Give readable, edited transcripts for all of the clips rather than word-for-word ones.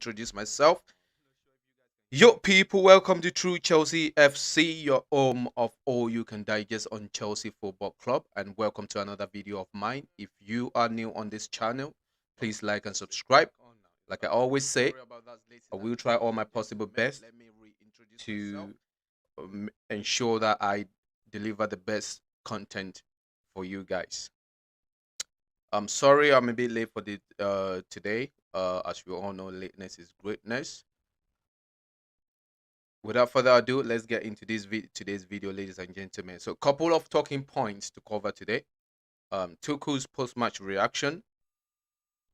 introduce myself. Yo, people, welcome to True Chelsea FC, your home of all you can digest on Chelsea Football Club, and welcome to another video of mine. If you are new on this channel, please like and subscribe. Like I always say, I will try all my possible best to ensure that I deliver the best content for you guys. I'm sorry I'm a bit late for the today. As we all know, lateness is greatness. Without further ado, let's get into today's video, ladies and gentlemen. So, a couple of talking points to cover today. Tuchel's post-match reaction.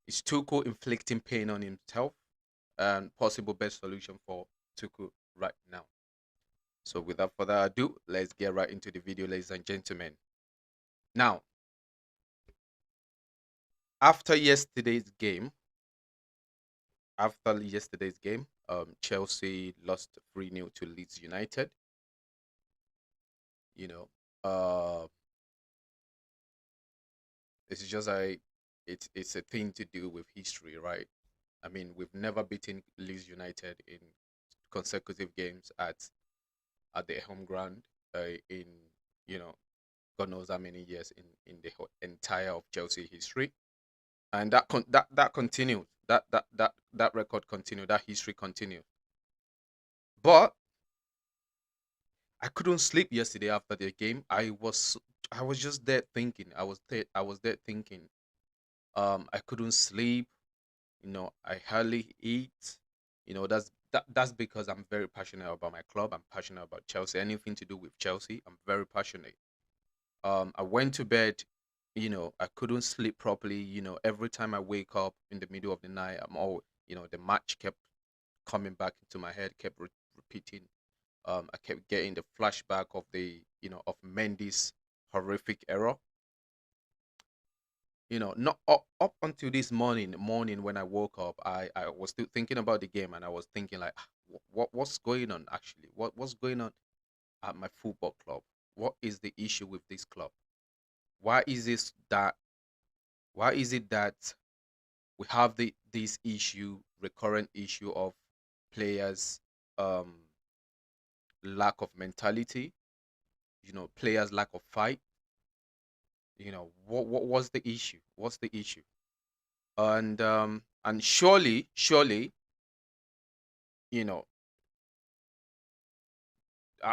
Is Tuchel inflicting pain on himself? And possible best solution for Tuchel right now. So, without further ado, let's get right into the video, ladies and gentlemen. Now, after yesterday's game, Chelsea lost 3-0 to Leeds United. You know, it's just it's a thing to do with history, right? I mean, we've never beaten Leeds United in consecutive games at their home ground in God knows how many years in the entire of Chelsea history, and that continued. That record continued. That history continued. But I couldn't sleep yesterday after the game. I was just there thinking. I was there thinking. I couldn't sleep. I hardly eat. That's because I'm very passionate about my club. I'm passionate about Chelsea. Anything to do with Chelsea, I'm very passionate. I went to bed. I couldn't sleep properly. Every time I wake up in the middle of the night, the match kept coming back into my head, kept repeating. I kept getting the flashback of of Mendy's horrific error. Not up until this morning when I woke up, I was still thinking about the game, and I was thinking like, what's going on actually? What's going on at my football club? What is the issue with this club? Why is this that? Why is it that we have this recurrent issue of players lack of mentality, players lack of fight? What's the issue? What's the issue? And surely, you know,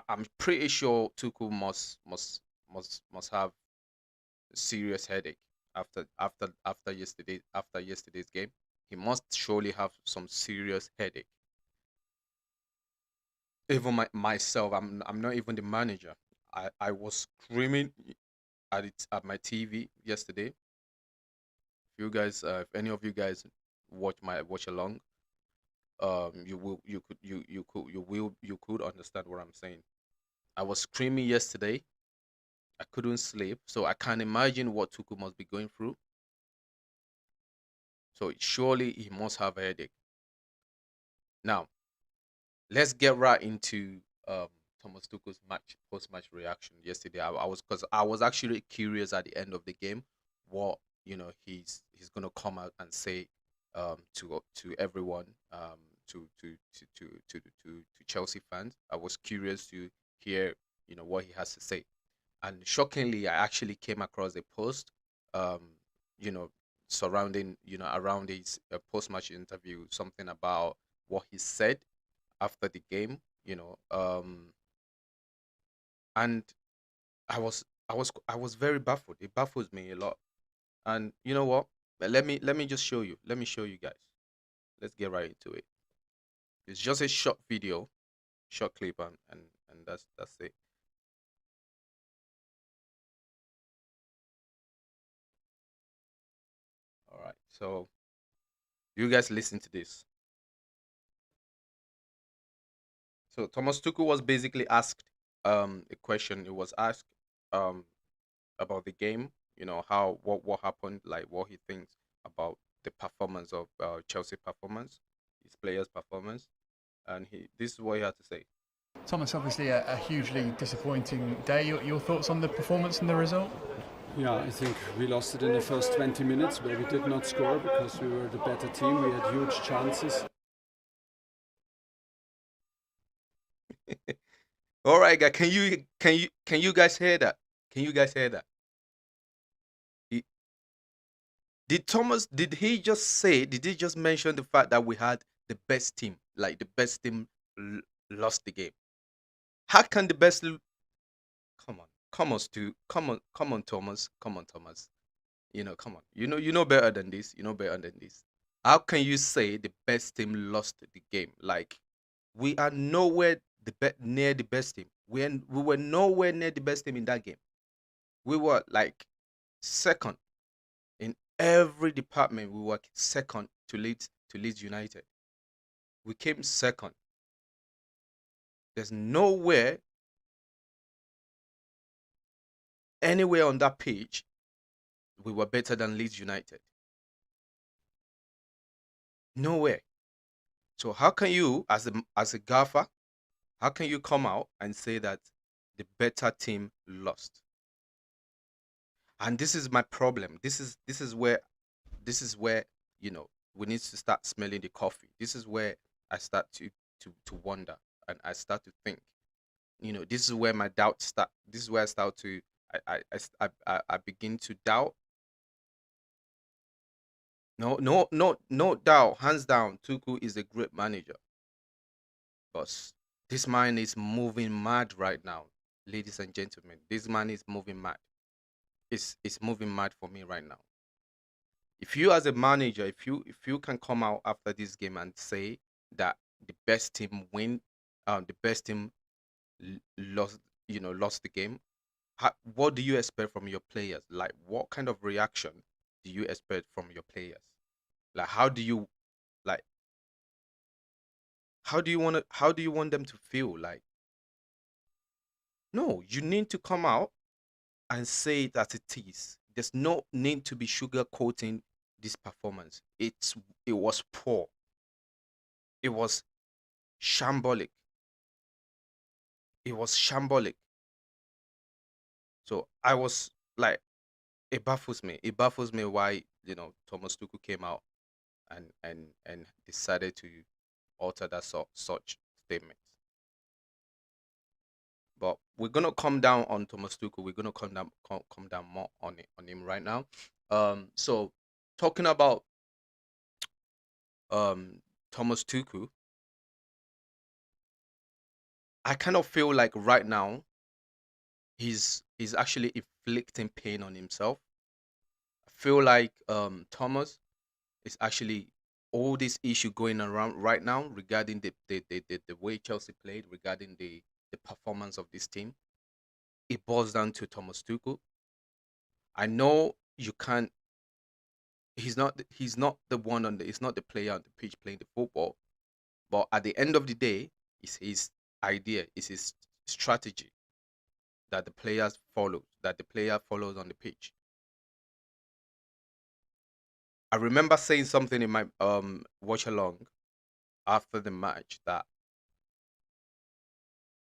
I'm pretty sure Tuchel must have a serious headache after yesterday's game. He must surely have some serious headache. Even myself, I'm not even the manager. I was screaming at my TV yesterday. If any of you guys watch along, you could understand what I'm saying. I was screaming yesterday. I couldn't sleep, so I can't imagine what Tuchel must be going through. So surely he must have a headache. Now, let's get right into Thomas Tuchel's post-match reaction yesterday. I was actually curious at the end of the game what he's gonna come out and say to everyone, to Chelsea fans. I was curious to hear what he has to say, and shockingly, I actually came across a post you know surrounding around his post-match interview, something about what he said after the game, and I was very baffled. It baffles me a lot. And you know what? Let me just show you. Let me show you guys. Let's get right into it. It's just a short video, short clip, and that's it. All right. So you guys listen to this. So Thomas Tuchel was basically asked a question. It was asked um about the game. How what happened, like what he thinks about the performance of Chelsea performance, his players' performance, and this is what he had to say. Thomas, obviously a hugely disappointing day. Your thoughts on the performance and the result? Yeah, I think we lost it in the first 20 minutes where we did not score because we were the better team. We had huge chances. All right, guys. Can you guys hear that? Can you guys hear that? He- Did he just say? Did he just mention the fact that we had the best team? Like the best team l- lost the game. How can the come on, come on, Thomas, come on, Thomas. Come on. You know better than this. You know better than this. How can you say the best team lost the game? Like we are nowhere near the best team. We were nowhere near the best team in that game. We were like second in every department. We were second to Leeds United. We came second. There's nowhere anywhere on that page we were better than Leeds United. Nowhere. So how can you, as a gaffer, how can you come out and say that the better team lost? And this is my problem. This is where we need to start smelling the coffee. This is where I start to wonder, and I start to think. This is where my doubts start. This is where I start to I begin to doubt. No, no, no, no doubt. Hands down, Tuchel is a great manager. But this man is moving mad right now, ladies and gentlemen. This man is moving mad. It's moving mad for me right now. If you as a manager, if you can come out after this game and say that the best team win, the best team lost, lost the game, what do you expect from your players? Like, what kind of reaction do you expect from your players? Like, like how do you want them to feel? Like, no, you need to come out and say it as it is. There's no need to be sugarcoating this performance. It was poor. It was shambolic. It was shambolic. So I was like, it baffles me. It baffles me why Thomas Tuchel came out and decided to alter that such statement. But we're gonna come down on Thomas Tuchel. We're gonna come down more on him right now. So talking about Thomas Tuchel, I kind of feel like right now he's actually inflicting pain on himself. I feel like Thomas is actually all this issue going around right now regarding the way Chelsea played, regarding the performance of this team. It boils down to Thomas Tuchel. I know you can't. He's not the one he's not the player on the pitch playing the football. But at the end of the day, it's his idea, it's his strategy that the player follows on the pitch. I remember saying something in my watch along after the match that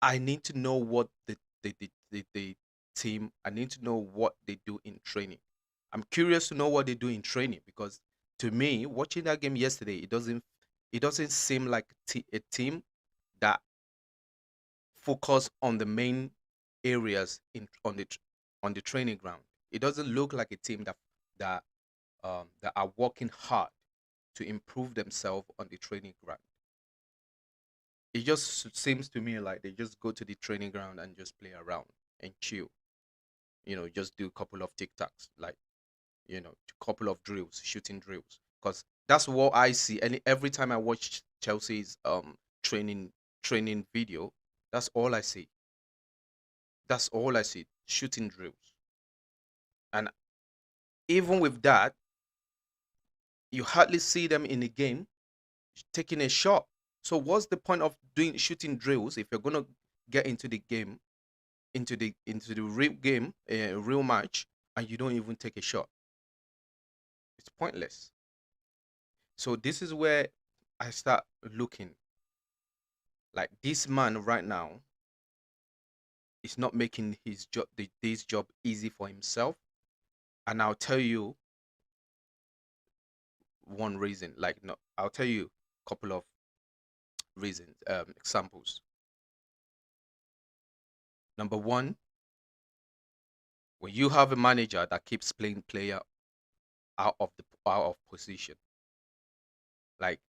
I need to know what the team. I need to know what they do in training. I'm curious to know what they do in training because to me, watching that game yesterday, it doesn't seem like a team that focus on the main areas on the training ground. It doesn't look like a team that are working hard to improve themselves on the training ground. It just seems to me like they just go to the training ground and just play around and chill. Just do a couple of tic-tacs, like a couple of drills, shooting drills. Because that's what I see. And every time I watch Chelsea's training training video, that's all I see. That's all I see. Shooting drills. And even with that, you hardly see them in the game taking a shot. So what's the point of doing shooting drills if you're gonna get into the game, into the real game, real match, and you don't even take a shot? It's pointless. So this is where I start looking like this man right now is not making this job easy for himself. And I'll tell you one reason. Like, no, I'll tell you a couple of reasons, examples. Number one, when you have a manager that keeps playing player out of position, like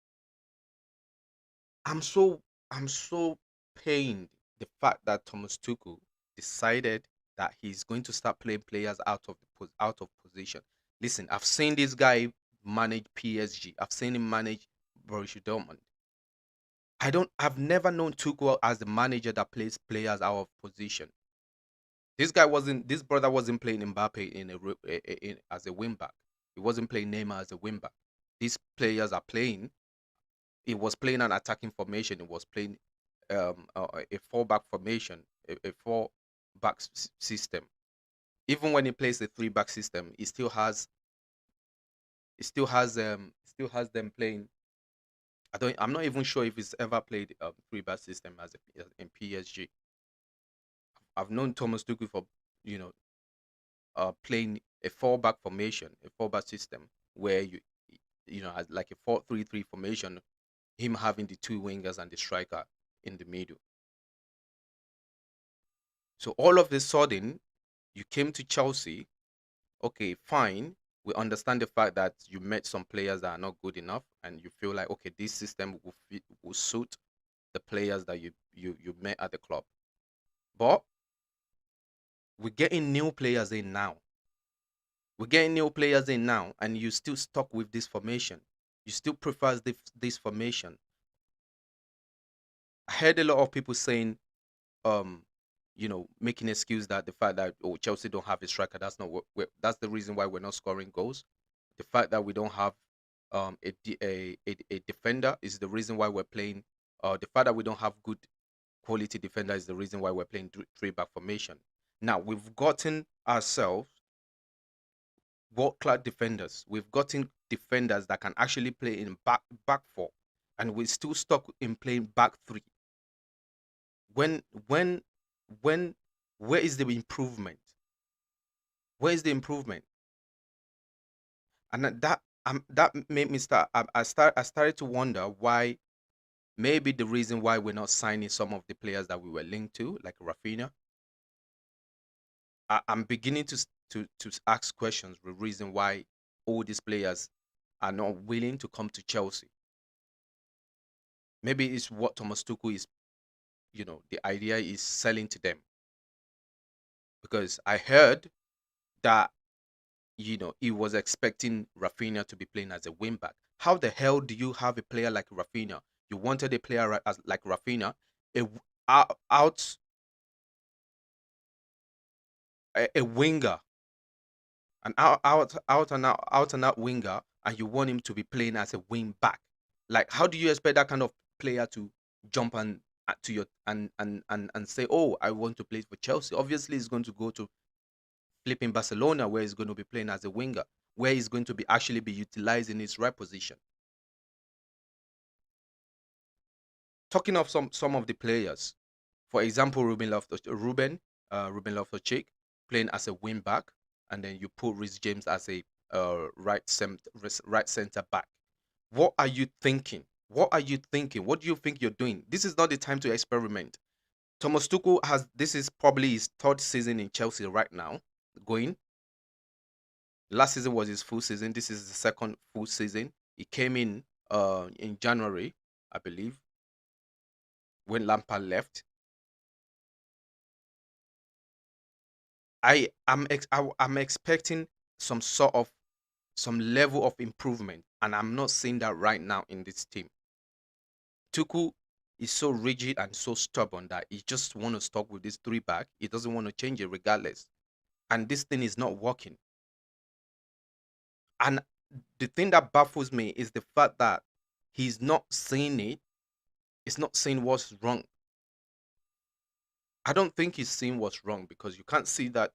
I'm so I'm so pained the fact that Thomas Tuchel decided that he's going to start playing players out of position. Listen, I've seen this guy manage PSG. I've seen him manage Borussia Dortmund. I've never known Tuchel as the manager that plays players out of position. This brother wasn't playing Mbappe as a wing back. He wasn't playing Neymar as a wing back. These players are playing. He was playing an attacking formation. He was playing a four back formation, a four back system. Even when he plays a three back system, he still has them playing. I'm not even sure if he's ever played a three back system in PSG. I've known Thomas Tuchel for you know playing a four back formation, a four back system where as like a 4-3-3 formation, him having the two wingers and the striker in the middle. So all of a sudden, you came to Chelsea. Okay, fine. We understand the fact that you met some players that are not good enough, and you feel like okay, this system will suit the players that you met at the club. But we're getting new players in now. We're getting new players in now, and you still stuck with this formation. You still prefer this formation. I heard a lot of people saying, um, making excuse that the fact that Chelsea don't have a striker, that's not that's the reason why we're not scoring goals. The fact that we don't have a defender is the reason why we're playing. The fact that we don't have good quality defender is the reason why we're playing three back formation. Now we've gotten ourselves world class defenders. We've gotten defenders that can actually play in back four, and we're still stuck in playing back three. When when when where is the improvement? Where is the improvement? And that made me I started to wonder why. Maybe the reason why we're not signing some of the players that we were linked to, like Rafinha. I'm beginning to ask questions. The reason why all these players are not willing to come to Chelsea. Maybe it's what Thomas Tuchel is, the idea is selling to them. Because I heard that, he was expecting Rafinha to be playing as a wing back. How the hell do you have a player like Rafinha? You wanted a player like Rafinha, a out a winger, an out and out winger, and you want him to be playing as a wing back. Like, how do you expect that kind of player to jump and to your and say, "Oh, I want to play for Chelsea"? Obviously, he's going to go to flipping Barcelona, where he's going to be playing as a winger, where he's going to be actually be utilized in his right position. Talking of some of the players, for example, Ruben Loftus-Cheek playing as a wing back, and then you put Rhys James as a right center back. What are you thinking? What are you thinking? What do you think you're doing? This is not the time to experiment. Thomas Tuchel this is probably his third season in Chelsea right now. Going. Last season was his full season. This is the second full season. He came in January, I believe, when Lampard left. I'm expecting some level of improvement, and I'm not seeing that right now in this team. Tuchel is so rigid and so stubborn that he just want to stuck with this three back. He doesn't want to change it regardless, and this thing is not working. And the thing that baffles me is the fact that he's not seeing it. He's not seeing what's wrong. I don't think he's seeing what's wrong, because you can't see that.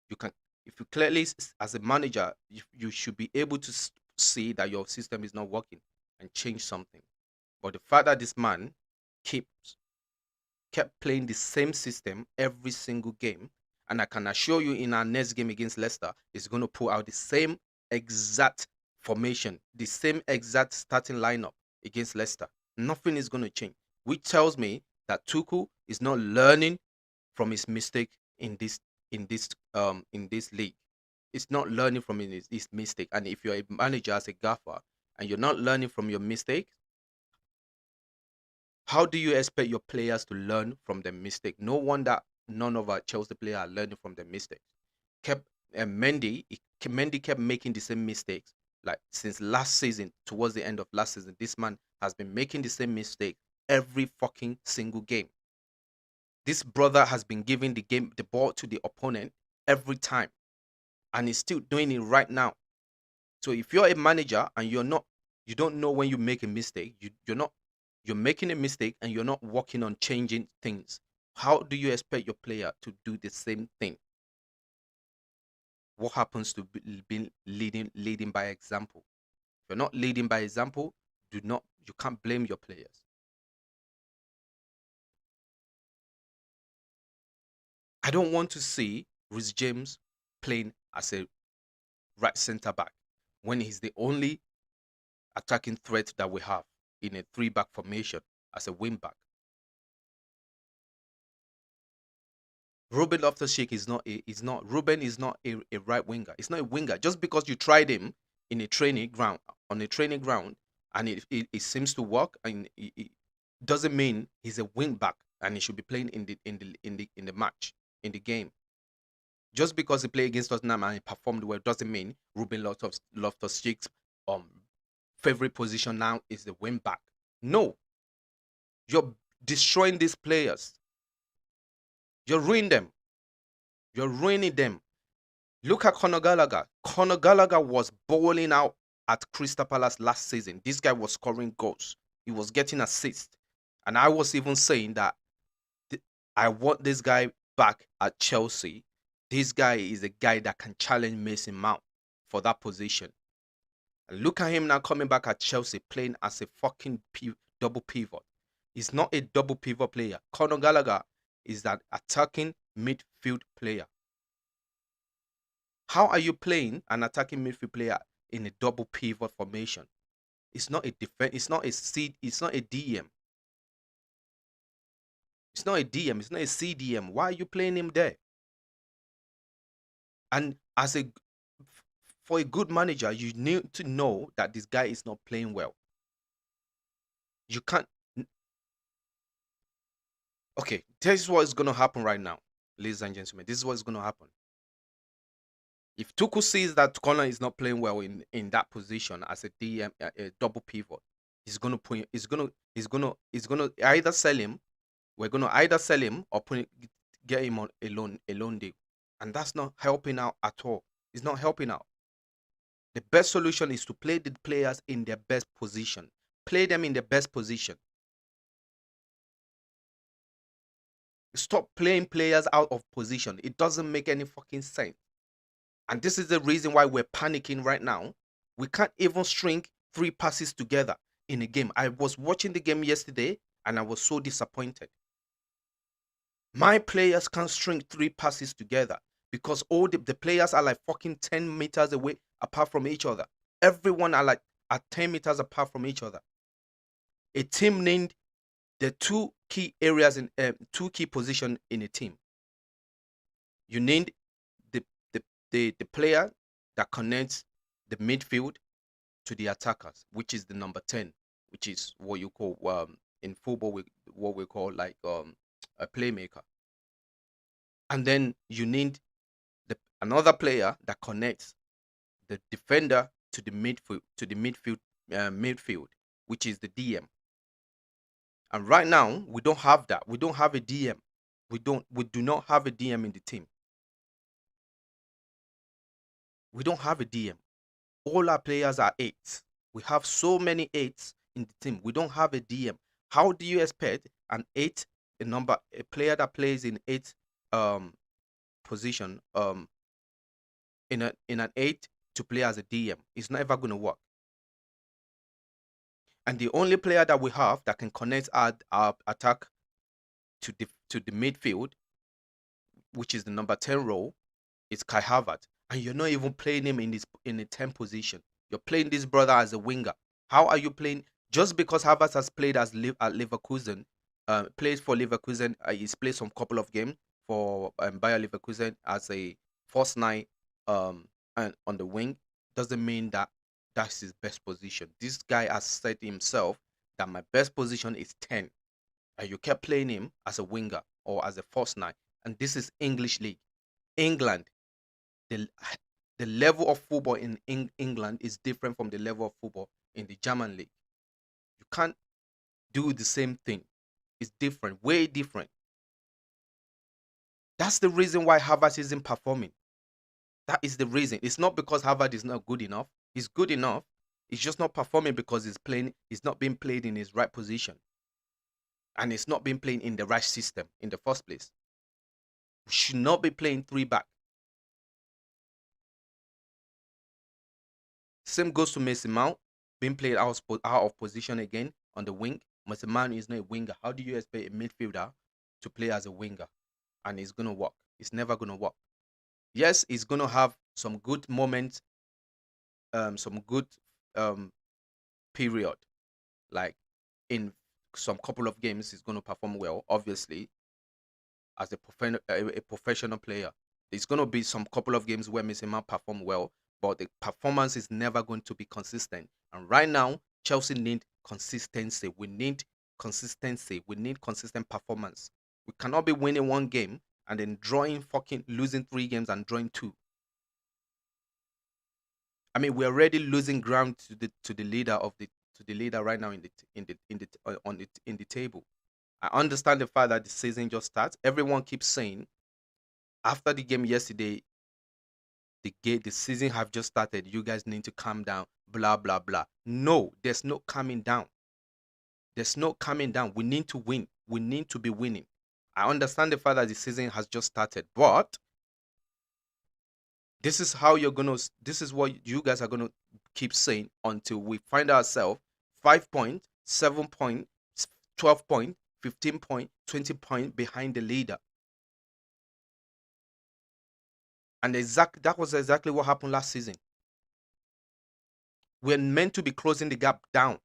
You can, if you clearly as a manager, you should be able to see that your system is not working and change something. But the fact that this man kept playing the same system every single game, and I can assure you, in our next game against Leicester, is going to pull out the same exact formation, the same exact starting lineup against Leicester. Nothing is going to change, which tells me that Tuchel is not learning from his mistake in this league. It's not learning from his mistake. And if you're a manager as a gaffer and you're not learning from your mistakes, how do you expect your players to learn from their mistake? No wonder none of our Chelsea players are learning from their mistakes. Kept Mendy kept making the same mistakes. Like since last season, towards the end of last season, this man has been making the same mistake every fucking single game. This brother has been giving the ball to the opponent every time, and he's still doing it right now. So if you're a manager and you don't know when you make a mistake, you're making a mistake and you're not working on changing things. How do you expect your player to do the same thing? What happens to being leading by example? If you're not leading by example, you can't blame your players. I don't want to see Reece James playing as a right centre back when he's the only attacking threat that we have in a 3-back formation as a wing back. Ruben Loftus-Cheek Ruben is not a right winger. It's not a winger. Just because you tried him in a training ground and it seems to work, and it doesn't mean he's a wing back and he should be playing in the match, in the game. Just because he played against Tottenham and he performed well doesn't mean Ruben Loftus-Cheek's favorite position now is the wing back. No. You're destroying these players. You're ruining them. You're ruining them. Look at Conor Gallagher. Conor Gallagher was bowling out at Crystal Palace last season. This guy was scoring goals. He was getting assists. And I was even saying that I want this guy back at Chelsea. This guy is a guy that can challenge Mason Mount for that position. And look at him now coming back at Chelsea playing as a fucking double pivot. He's not a double pivot player. Conor Gallagher is that attacking midfield player. How are you playing an attacking midfield player in a double pivot formation? It's not a defense. It's not a C. It's not a DM. It's not a DM. It's not a CDM. Why are you playing him there? And for a good manager, you need to know that this guy is not playing well. You can't. Okay, this is what is going to happen right now, ladies and gentlemen. This is what is going to happen. If Tuchel sees that Conor is not playing well in that position as a DM, a double pivot, he's going to either sell him. We're going to either sell him or get him on a loan deal, and that's not helping out at all. It's not helping out. The best solution is to play the players in their best position. Play them in their best position. Stop playing players out of position. It doesn't make any fucking sense. And this is the reason why we're panicking right now. We can't even string 3 passes together in a game. I was watching the game yesterday and I was so disappointed. My players can't string 3 passes together because all the players are like fucking 10 meters away apart from each other. Everyone are 10 meters apart from each other. A team named the 2 key areas in 2 key positions in a team. You need the player that connects the midfield to the attackers, which is the number 10, which is what you call in football what we call a playmaker. And then you need another player that connects the defender to the midfield, which is the DM. And right now we don't have that. We don't have a DM. We do not have a DM in the team. We don't have a DM. All our players are 8s. We have so many 8s in the team. We don't have a DM. How do you expect a player that plays in 8 position in an 8 to play as a DM? It's never going to work. And the only player that we have that can connect our attack to the midfield, which is the number 10 role, is Kai Havertz. And you're not even playing him in a 10 position. You're playing this brother as a winger. How are you playing? Just because Havertz has played at Leverkusen, plays for Leverkusen, he's played some couple of games for Bayer Leverkusen as a false nine and on the wing doesn't mean that that's his best position. This guy has said himself that my best position is 10, and you kept playing him as a winger or as a false nine. And this is English league, England. The the level of football in England is different from the level of football in the German league. You can't do the same thing. It's different, way different. That's the reason why Harvard isn't performing. That is the reason. It's not because Harvard is not good enough. He's good enough. He's just not performing because he's not being played in his right position. And it's not being played in the right system in the first place. We should not be playing three back. Same goes to Mason Mount, being played out of position again on the wing. Mason Mount is not a winger. How do you expect a midfielder to play as a winger? And it's going to work. It's never going to work. Yes, it's going to have some good moments, some good period. Like in some couple of games, he's going to perform well, obviously, as a professional player. There's going to be some couple of games where Mason Mount perform well, but the performance is never going to be consistent. And right now, Chelsea need consistency. We need consistency. We need consistent performance. We cannot be winning one game and then losing 3 games and drawing 2. I mean, we're already losing ground to the leader right now in the table. I understand the fact that the season just starts. Everyone keeps saying after the game yesterday, the season have just started. You guys need to calm down. Blah blah blah. No, there's no calming down. There's no calming down. We need to win. We need to be winning. I understand the fact that the season has just started, but this is what you guys are gonna keep saying until we find ourselves 5 points, 7 points, 12 points, 15 points, 20 points behind the leader. And that was exactly what happened last season. We're meant to be closing the gap down.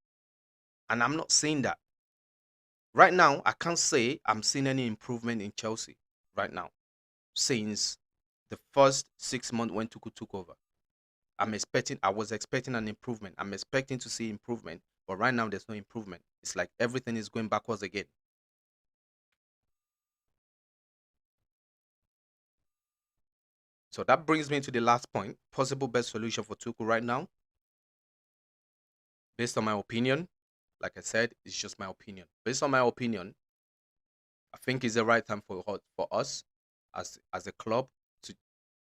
And I'm not seeing that. Right now, I can't say I'm seeing any improvement in Chelsea right now since the first 6 months when Tuchel took over. I was expecting an improvement. I'm expecting to see improvement, but right now there's no improvement. It's like everything is going backwards again. So that brings me to the last point. Possible best solution for Tuchel right now. Based on my opinion, like I said, it's just my opinion. Based on my opinion, I think it's the right time for us as a club to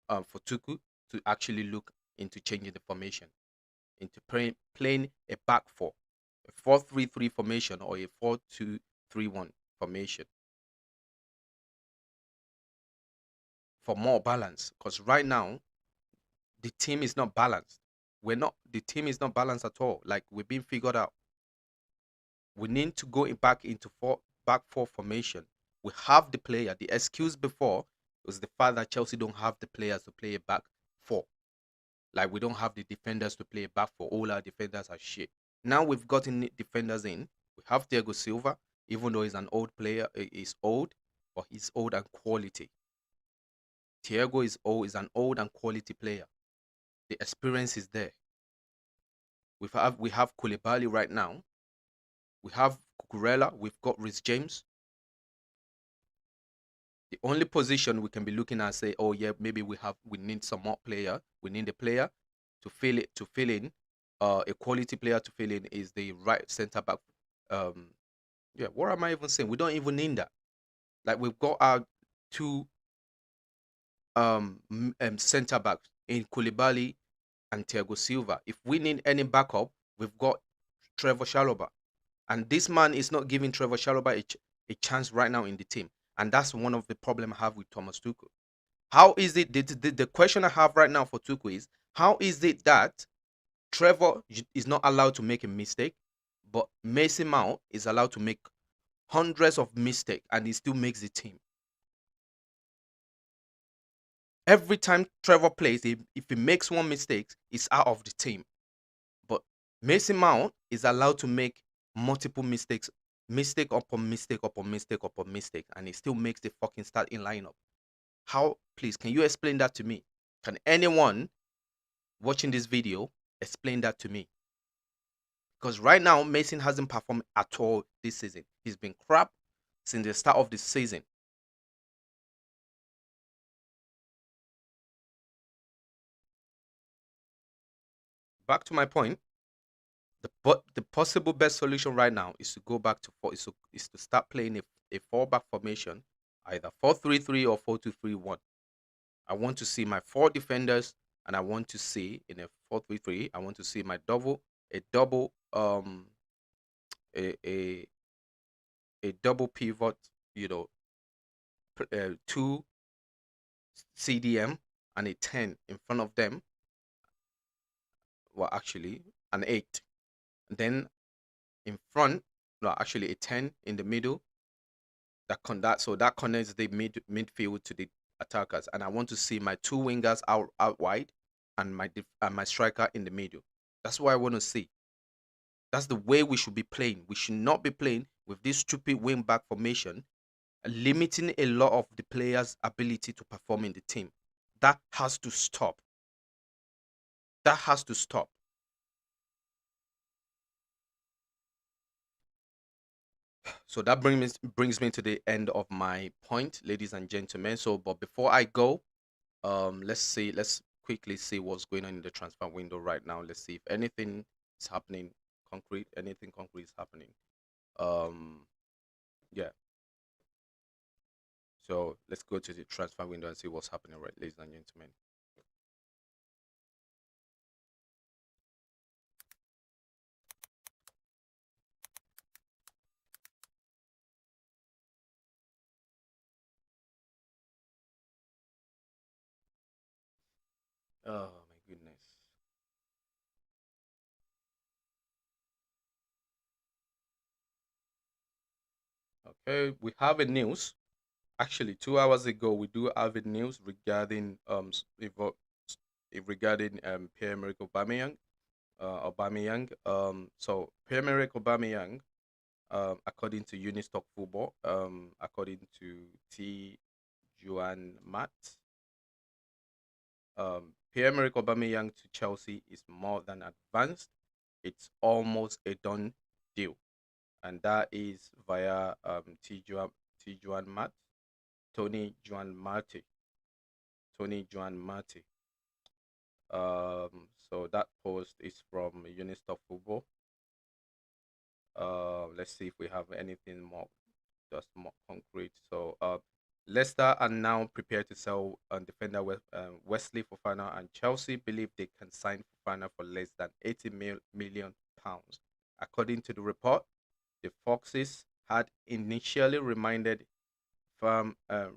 for Tuchel to actually look into changing the formation, into playing a back four, a 4-3-3 formation or a 4-2-3-1 formation for more balance. Because right now the team is not balanced. The team is not balanced at all. Like we're being figured out. We need to go back into back four formation. We have the player. The excuse before was the fact that Chelsea don't have the players to play a back four. Like we don't have the defenders to play a back four. All our defenders are shit. Now we've gotten defenders in. We have Thiago Silva, even though he's an old player, he's old, but he's old and quality. Thiago is an old and quality player. The experience is there. We have Koulibaly right now. We have Cucurella. We've got Rhys James. The only position we can be looking at, say, oh yeah, maybe we need some more player. We need a player to fill in. A quality player to fill in is the right centre back. Yeah, what am I even saying? We don't even need that. Like we've got our 2 centre backs in Koulibaly and Thiago Silva. If we need any backup, we've got Trevor Chalobah. And this man is not giving Trevor Chalobah a chance right now in the team. And that's one of the problems I have with Thomas Tuchel. How is it, the question I have right now for Tuchel is, how is it that Trevor is not allowed to make a mistake, but Mason Mount is allowed to make hundreds of mistakes and he still makes the team? Every time Trevor plays, if he makes one mistake, he's out of the team. But Mason Mount is allowed to make multiple mistakes, mistake upon mistake upon mistake upon mistake, and he still makes the fucking starting lineup. How, please, can you explain that to me? Can anyone watching this video explain that to me? Because right now, Mason hasn't performed at all this season. He's been crap since the start of the season. Back to my point, the possible best solution right now is to go back to is to start playing a four-back formation, either 4-3-3 or 4-2-3-1. I want to see my four defenders, and I want to see in a 4-3-3. I want to see my a double a a, a double pivot. You know, two CDM and a 10 in front of them. Well, actually, an 8. And then in front, no, actually a 10 in the middle. So that connects the midfield to the attackers, and I want to see my two wingers out wide, and my striker in the middle. That's what I want to see. That's the way we should be playing. We should not be playing with this stupid wing back formation, limiting a lot of the players' ability to perform in the team. That has to stop. That has to stop. So that brings me to the end of my point, ladies and gentlemen. So, but before I go, let's quickly see what's going on in the transfer window right now. Let's see if anything is happening concrete. Anything concrete is happening. Yeah. So let's go to the transfer window and see what's happening, right, ladies and gentlemen. Oh my goodness. Okay, we have a news. Actually, 2 hours ago, we do have a news regarding regarding Pierre-Emerick Aubameyang. So Pierre-Emerick Aubameyang, according to Unistock Football, according to T. Juan Matt, Pierre-Emerick Aubameyang to Chelsea is more than advanced. It's almost a done deal, and that is via T. Juan Matt, Tony Juan Marte. So that post is from Unistock Football. Let's see if we have anything more, just more concrete. So Leicester are now prepared to sell defender Wesley Fofana, and Chelsea believe they can sign Fofana for less than 80 million pounds. According to the report, the Foxes had initially remained firm that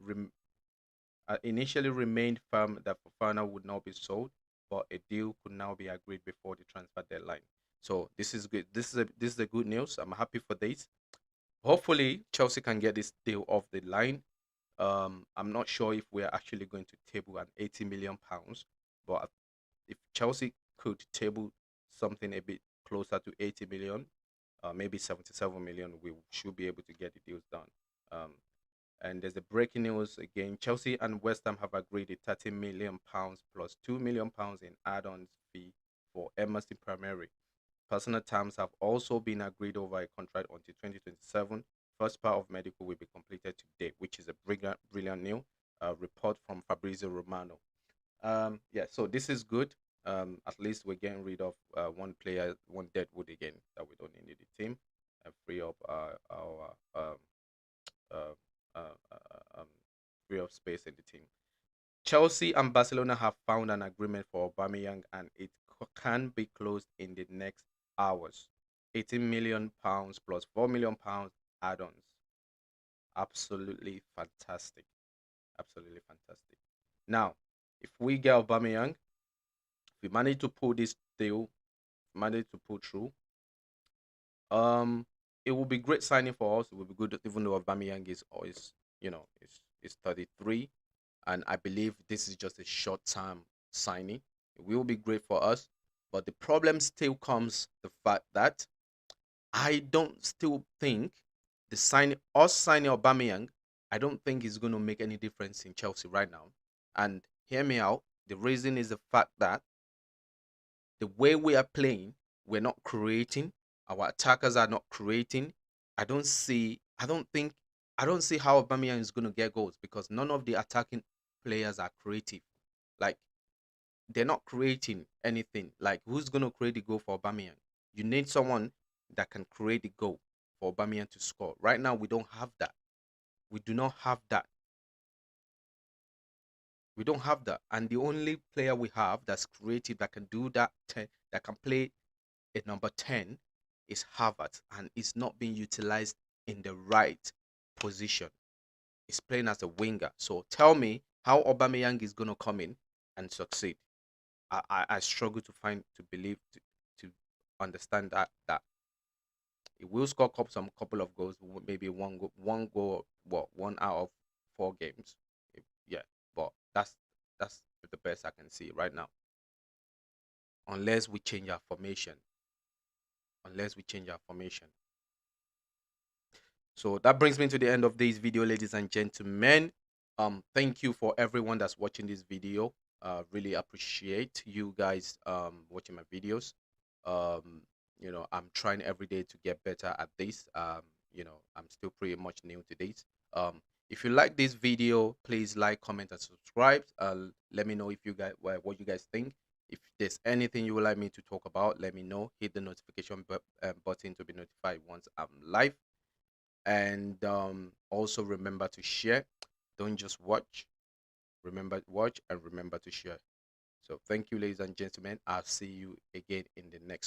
Fofana would not be sold, but a deal could now be agreed before the transfer deadline. So this is good. This is a good news. I'm happy for this. Hopefully, Chelsea can get this deal off the line. I'm not sure if we're actually going to table an 80 million pounds, but if Chelsea could table something a bit closer to 80 million, maybe 77 million, we should be able to get the deals done. And there's a breaking news again. Chelsea and West Ham have agreed a 30 million pounds plus 2 million pounds in add-ons fee for Emerson Primary. Personal terms have also been agreed over a contract until 2027. First part of medical will be completed today, which is a brilliant news. Report from Fabrizio Romano. Yeah, so this is good. At least we're getting rid of one player, one dead wood again that we don't need in the team, and free up our uh, free up space in the team. Chelsea and Barcelona have found an agreement for Aubameyang, and it can be closed in the next hours. 18 million pounds plus 4 million pounds add-ons. Absolutely fantastic. Absolutely fantastic. Now, if we get Aubameyang, if we manage to pull this deal, manage to pull through, it will be great signing for us. It will be good, even though Aubameyang is 33, and I believe this is just a short-term signing. It will be great for us, but the problem still comes the fact that I don't still think signing Aubameyang, I don't think it's going to make any difference in Chelsea right now. And hear me out. The reason is the fact that the way we are playing, we're not creating. Our attackers are not creating. I don't see. I don't think. I don't see how Aubameyang is going to get goals because none of the attacking players are creative. Like they're not creating anything. Like who's going to create the goal for Aubameyang? You need someone that can create the goal for Aubameyang to score. Right now, we don't have that. We do not have that. We don't have that. And the only player we have that's creative that can do that, that can play a number 10 is Harvard, and it's not being utilized in the right position. He's playing as a winger. So tell me how Aubameyang is going to come in and succeed. I struggle to believe, to understand that he will score some couple of goals, maybe one goal, what, 1 out of 4 games. Yeah, but that's the best I can see right now. Unless we change our formation. Unless we change our formation. So that brings me to the end of this video, ladies and gentlemen. Thank you for everyone that's watching this video. Really appreciate you guys watching my videos. I'm trying every day to get better at this. I'm still pretty much new to this. If you like this video, please like, comment, and subscribe. Let me know if you guys what you guys think. If there's anything you would like me to talk about, let me know. Hit the notification button to be notified once I'm live. And also remember to share. Don't just watch. Watch and remember to share. So thank you, ladies and gentlemen. I'll see you again in the next